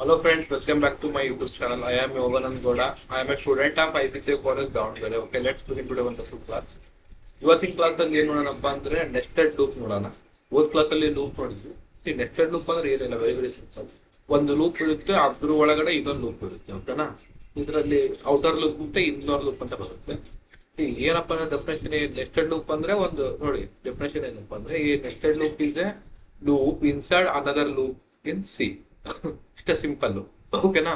Hello friends, welcome back to my YouTube channel. I am Yoganand Goda. I am a student of ICCA College Davangere. Okay, let's begin today one session class. ಇವತ್ತಿನ class ಅಲ್ಲಿ ಏನ್ ನೋಡೋಣಪ್ಪ ಅಂದ್ರೆ nested loop ನೋಡೋಣ. ಓದ್ class ಅಲ್ಲಿ loop ನೋಡಿದ್ವಿ. Nested loop ಅಂದ್ರೆ ಏನಿಲ್ಲ, ವೆರಿ ವೆರಿ ಸಿಂಪಲ್. ಒಂದು ಲೂಪ್ ಇರುತ್ತೆ, ಅದ್ರ ಒಳಗಡೆ ಇನ್ನೊಂದು ಲೂಪ್ ಇರುತ್ತೆ, ಓಕೆನಾ? ಇದರಲ್ಲಿ ಔಟರ್ ಲೂಪ್ ಮತ್ತೆ ಇನ್ನರ್ ಲೂಪ್ ಅಂತ ಬರುತ್ತೆ. ಏನಪ್ಪ ಅಂದ್ರೆ ಡೆಫಿನೇಷನ್, ನೆಸ್ಟೆಡ್ ಲೂಪ್ ಅಂದ್ರೆ ಒಂದು ನೋಡಿ ಡೆಫಿನೇಷನ್ ಏನಪ್ಪ ಅಂದ್ರೆ ಈ nested loop is a loop inside another loop in C. ಇಷ್ಟ ಸಿಂಪಲ್, ಓಕೆನಾ?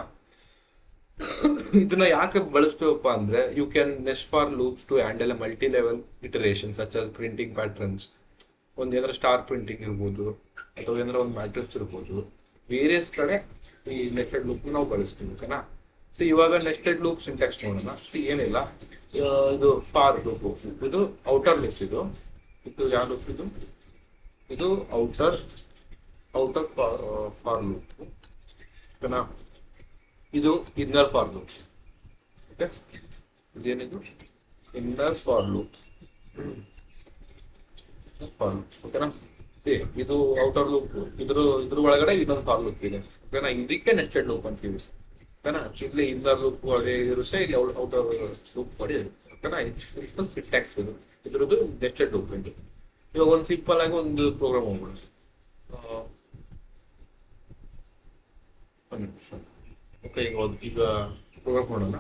ಇದನ್ನ ಯಾಕೆ ಬಳಸ್ತೇವಪ್ಪ ಅಂದ್ರೆ you can nest for loops to handle a multi level iteration such as printing patterns. ಒಂದ್ ಏನಾರ ಸ್ಟಾರ್ ಪ್ರಿಂಟಿಂಗ್ ಇರ್ಬೋದು ಅಥವಾ ಏನಾರ ಒಂದು ಮ್ಯಾಟ್ರಿಕ್ಸ್ ಇರ್ಬೋದು. ವೇರಿಯಸ್ ಕಡೆ ಈ ನೆಸ್ಟೆಡ್ ಲೂಪ್ ನಾವು ಬಳಸ್ತೀವಿ, ಓಕೆನಾ? ಸೊ ಇವಾಗ ನೆಸ್ಟೆಡ್ ಲೂಪ್ ಸಿಂಟ್ಯಾಕ್ಸ್ ನೋಡೋಣ. ಏನಿಲ್ಲ, ಇದು ಫಾರ್ ಲೂಪ್, ಇದು ಔಟರ್ ಲಿಸ್ಟ್, ಇದು ಯಾವ ಲೂಪ್ ಇದು ಔಟರ್ ಫಾರ್ ಲೂಪ್, ಓಕೆನಾ? ಇದು ಇನ್ನರ್ ಫಾರ್ ಲೂಪ್, ಓಕೆ? ಇದೇನಿದು ಇನ್ನರ್ ಫಾರ್ ಲೂಪ್, ಓಕೆನಾ? ಇದು ಔಟರ್ ಲೂಪ್, ಇದ್ರ ಒಳಗಡೆ ಇನ್ನೊಂದು ಫಾರ್ ಲೂಪ್ ಇದೆ, ಓಕೆನಾ? ಇದಕ್ಕೆ ನೆಸ್ಟೆಡ್ ಲೂಪ್ ಅಂತೀವಿ, ಓಕೆನಾ? ಇಲ್ಲಿ ಇನ್ನರ್ ಲೂಪ್ ಇರುತ್ತೆ, ಇಲ್ಲಿ ಔಟರ್ ಲೂಪ್ ಮಾಡಿ, ಓಕೆನಾ? ಸಿಂಪಲ್ ಸಿಂಟ್ಯಾಕ್ಸ್ ಇದು, ಇದ್ರದ್ದು ನೆಸ್ಟೆಡ್ ಲೂಪ್ ಇದು. ಇವಾಗ ಒಂದು ಸಿಂಪಲ್ ಆಗಿ ಒಂದು ಪ್ರೋಗ್ರಾಮ್ ಹೋಗ್ಬಿಡಿ. ಓಕೆ, ಈಗ ಪ್ರೋಗ್ರಾಮ್ ಮಾಡೋಣ.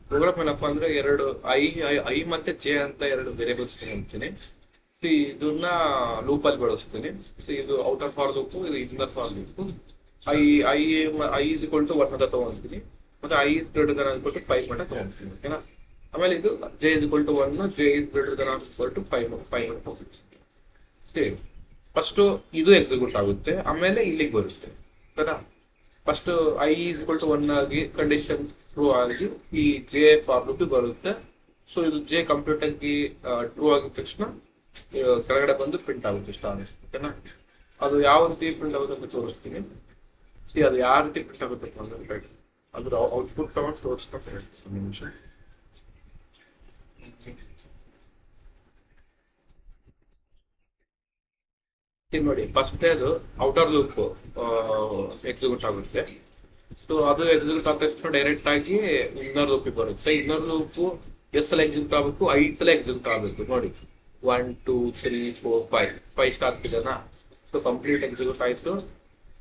ಪ್ರೋಗ್ರಾಮ್ ಏನಪ್ಪ ಅಂದ್ರೆ ಎರಡು ಐ ಮತ್ತೆ ಜೆ ಅಂತ ಎರಡು ವೇರಿಯೇಬಲ್ಸ್ ಅಂತೀನಿ. ಇದನ್ನ ಲೂಪ್ ಅಲ್ಲಿ ಬಳಸ್ತೀನಿ. ಇದು ಔಟರ್ ಫಾರ್ ಲೂಪ್, ಇದು inner for loop. I I I is equal to 1 ಅಂತ ತಗೊಂತೀನಿ, ಮತ್ತೆ I is greater than equal to 5 ಅಂತ ತಗೊಂತೀನಿ, ಓಕೆನಾ? ಆಮೇಲೆ ಇದು J is equal to 1, J is greater than equal to 5. First ಇದು ಎಕ್ಸಿಕ್ಯೂಟ್ ಆಗುತ್ತೆ, ಆಮೇಲೆ ಇಲ್ಲಿಗೆ ಬರುತ್ತೆ, ಓಕೆನಾ? First I is equal to 1 ಆಗಿ ಕಂಡೀಷನ್ ಟ್ರೂ ಆಗಿ ಈ ಜೆ ಫಾರ್ ಲೂಪ್ ಬರುತ್ತೆ. ಸೊ ಇದು ಜೆ ಕಂಪ್ಯೂಟರ್ಗೆ ಟ್ರೂ ಆಗಿದ ತಕ್ಷಣ ಕೆಳಗಡೆ ಬಂದು ಪ್ರಿಂಟ್ ಆಗುತ್ತೆ ಸ್ಟಾರ್, ಓಕೆನಾ? ಅದು ಯಾವ ರೀತಿ ಪ್ರಿಂಟ್ ಆಗುತ್ತೆ ಅಂತ ತೋರಿಸ್ತೀನಿ. ಅದು ಯಾವ ರೀತಿ ಪ್ರಿಂಟ್ ಆಗುತ್ತೆ ಅಂದ್ರೆ ಅದ್ರ ಔಟ್ಪುಟ್ ತಗೊಂಡು ತೋರಿಸ್ತಾರೆ ನಿಮಿಷ. ನೋಡಿ, ಫಸ್ಟ್ ಅದು ಔಟರ್ ಲೂಪ್ ಎಕ್ಸಿಕ್ಯೂಟ್ ಆಗುತ್ತೆ. ಸೊ ಅದು ಎಕ್ಸಿಕ್ಯೂಟ್ ಆದ ತಕ್ಷಣ ಡೈರೆಕ್ಟ್ ಆಗಿ ಇನ್ನರ್ ಲೂಪ್ ಬರುತ್ತೆ. ಇನ್ನರ್ ಲೂಪ್ ಎಷ್ಟು ಸಲ ಎಕ್ಸಿಕ್ಯೂಟ್ ಆಗಬೇಕು? 5 ಸಲ ಎಕ್ಸಿಕ್ಯೂಟ್ ಆಗಬೇಕು. ನೋಡಿ, 1 2 3 4 5 ಸ್ಟಾರ್ಟ್ ಇದೆನಾ? ಸೊ ಕಂಪ್ಲೀಟ್ ಎಕ್ಸಿಕ್ಯೂಟ್ ಆಯ್ತು.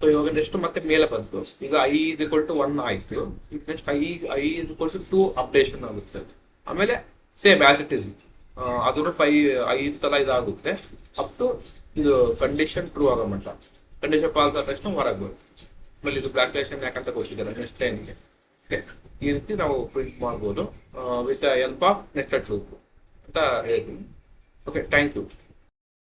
ಸೊ ಇವಾಗ ನೆಕ್ಸ್ಟ್ ಮತ್ತೆ ಮೇಲೆ ಬಂತು. ಈಗ ಐ ಇಸ್ ಈಕ್ವಲ್ ಟು 1 ಆಯ್ತು. Next I is equal to 2 updation ಆಗುತ್ತೆ. ಆಮೇಲೆ ಸೇಮ್ ಆಸ್ ಇಟ್ ಇಸ್ ಅದನ್ನು 5 ಸಲ ಇದಾಗುತ್ತೆ ಅಪ್ ಟು ಇದು ಕಂಡೀಷನ್ ಟ್ರೂ ಆಗೋ ಮಟ್ಟ. ಕಂಡೀಷನ್ ಪಾಸ್ ಆದ ತಕ್ಷಣ ಹೊರಗೆ ಬರುತ್ತೆ. ಆಮೇಲೆ ಇದು ಬ್ಲಾಕ್ಲೇಷನ್ ಯಾಕಂತ ಗೊತ್ತಿದ್ದಾರೆ ನೆಕ್ಸ್ಟ್ ಟೈಮ್ಗೆ. ಓಕೆ, ಈ ರೀತಿ ನಾವು ಪ್ರಿಂಟ್ ಮಾಡ್ಬೋದು with help of nested loop ಅಂತ ಹೇಳ್ತೀನಿ. Okay, thank you.